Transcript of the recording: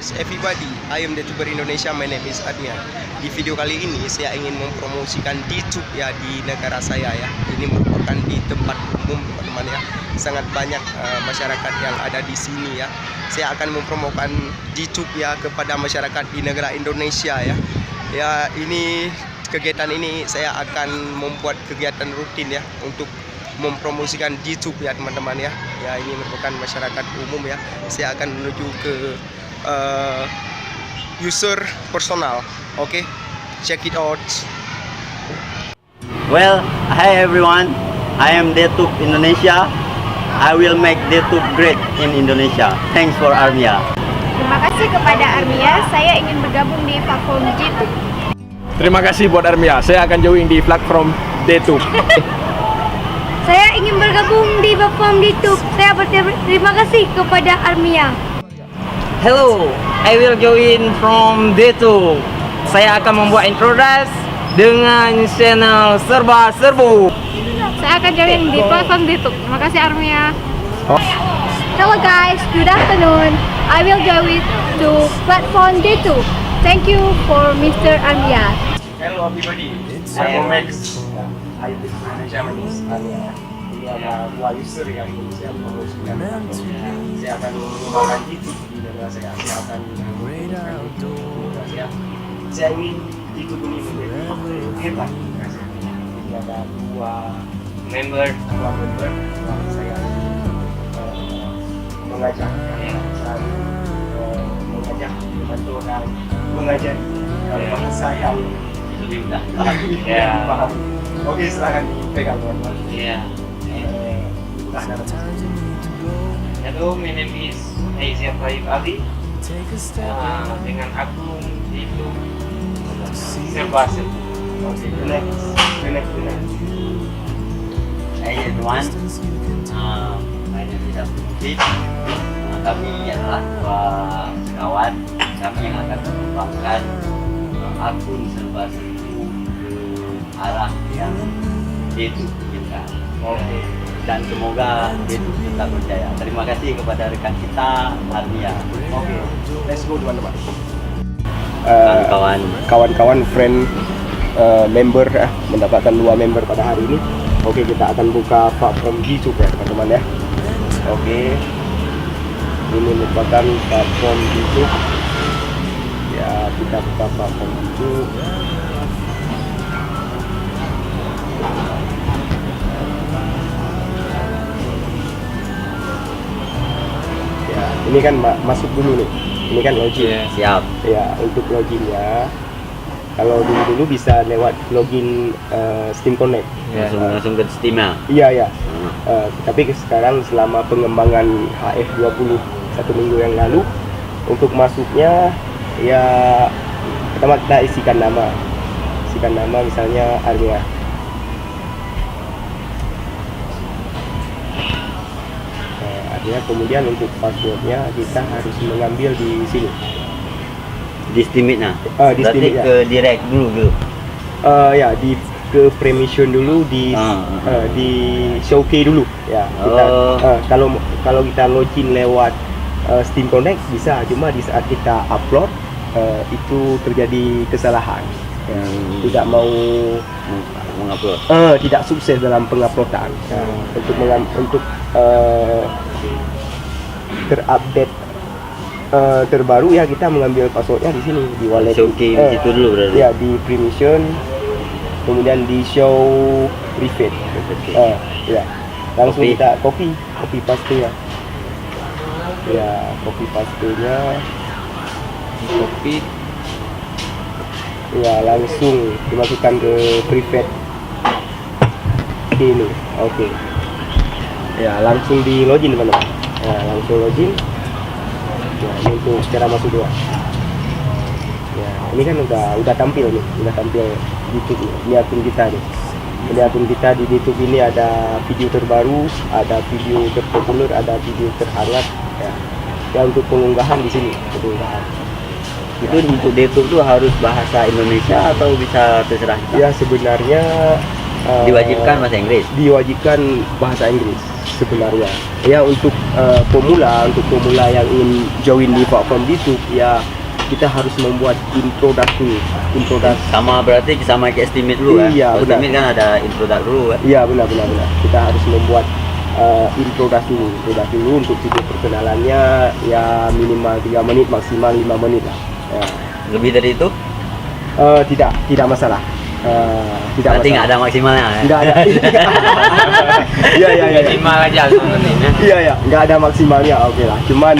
Guys, everybody, I am the YouTuber Indonesia. My name is Adnia. Di video kali ini saya ingin mempromosikan YouTube ya di negara saya ya. Ini merupakan di tempat umum teman-teman ya. Sangat banyak masyarakat yang ada di sini ya. Saya akan mempromokan YouTube ya kepada masyarakat di negara Indonesia ya. Ya, ini kegiatan ini saya akan membuat kegiatan rutin ya untuk mempromosikan YouTube ya teman-teman ya. Ya, ini merupakan masyarakat umum ya. Saya akan menuju ke user personal. Okay, check it out. Well, hi everyone. I am Detup Indonesia. I will make Detup great in Indonesia. Thanks for Armia. Terima kasih kepada Armia. Saya ingin bergabung di platform YouTube. Terima kasih buat Armia. Saya akan join di platform Detup. Saya ingin bergabung di platform YouTube. Saya berterima kasih kepada Armia. Hello, I will join from D2. Saya akan membuat introduce dengan channel Serba Serbu. Saya akan join di platform YouTube. Terima kasih Armia. Hello guys, good afternoon. I will join to platform D2. Thank you for Mr. Armia. Hello everybody, saya Max. Hai Indonesia, Max. Ini ada dua user yang ingin saya promosikan. Saya akan mengembangkan YouTube di negara saya. Saya akan mengembangkan YouTube di negara saya. Saya ingin YouTube ini menjadi hebat. Jadi ada dua member yang saya mengajak, selalu mengajak membantu orang mengajari bahasa yang lebih mudah. Ya. Paham. Oke, silakan dipegang teman-teman. Iya. Mudah dalam. Hello, my name is Aizia Faib Ali. Dengan akun YouTube Serba Serbu. Oke, the next. Hai everyone. My name is Abdul. Kami adalah dua kawan. Kami yang akan mengembangkan akun Serba Serbu ke arah yang Detup kita. Oke. Dan semoga Detup tetap berjaya. Terima kasih kepada rekan kita Armia. Oke, let's go teman-teman. Kawan-kawan Friend, member mendapatkan 2 member pada hari ini. Oke, kita akan buka platform YouTube ya teman-teman ya. Oke, ini merupakan platform YouTube. Ya, kita buka platform YouTube. Ya, ini kan masuk dulu nih. Ini kan login. siap. Ya, untuk loginnya kalau dulu bisa lewat login Steam Connect. Langsung ke Steam ya. Iya. Tapi sekarang selama pengembangan HF20 1 minggu yang lalu, untuk masuknya ya pertama kita isikan nama misalnya Armia. Artinya kemudian untuk passwordnya kita harus mengambil di sini. Di Steam-nya. Di Berarti Steam-nya. ke direct dulu. Ya ke permission dulu di showcase dulu ya. Kita kalau kita login lewat Steam Connect bisa, cuma di saat kita upload itu terjadi kesalahan. Tidak mau mengupload. Tidak sukses dalam penguploadan. Untuk terupdate terbaru ya kita mengambil passwordnya di sini di wallet. Showcase di situ dulu berarti. Ya, di permission, kemudian di show private. Ya, langsung Copy. kita copy paste ya. Ya, copy paste-nya. Kopi. Ya, langsung dimasukkan ke private ini. Oke. Ya, langsung di login teman-teman. Ya, langsung login. Ya, ini untuk cara masuk doang. Ya, ini kan udah tampil nih, udah tampil YouTube nih. Ini akun kita nih. Ini akun kita di YouTube ini ada video terbaru, ada video terpopuler, ada video terhangat. Ya untuk pengunggahan di sini, pengunggahan. Itu untuk Detup tuh harus bahasa Indonesia atau bisa terserah kita? Ya sebenarnya Diwajibkan bahasa Inggris. Diwajibkan bahasa Inggris. sebenarnya. Ya untuk pemula yang ingin join di platform YouTube ya kita harus membuat introduksi. Sama berarti sama kayak estimate dulu kan? Iya, Kalau benar. estimate kan ada introduksi dulu kan? Iya benar. Kita harus membuat introduksi dulu untuk video perkenalannya ya minimal 3 menit maksimal 5 menit lah. Ya. Lebih dari itu? Tidak masalah. Tidak Berarti nggak masalah. ada maksimalnya ya? Nggak ada. Iya. Minimal aja sebenarnya. Iya, nggak ada maksimalnya. Oke lah. Cuman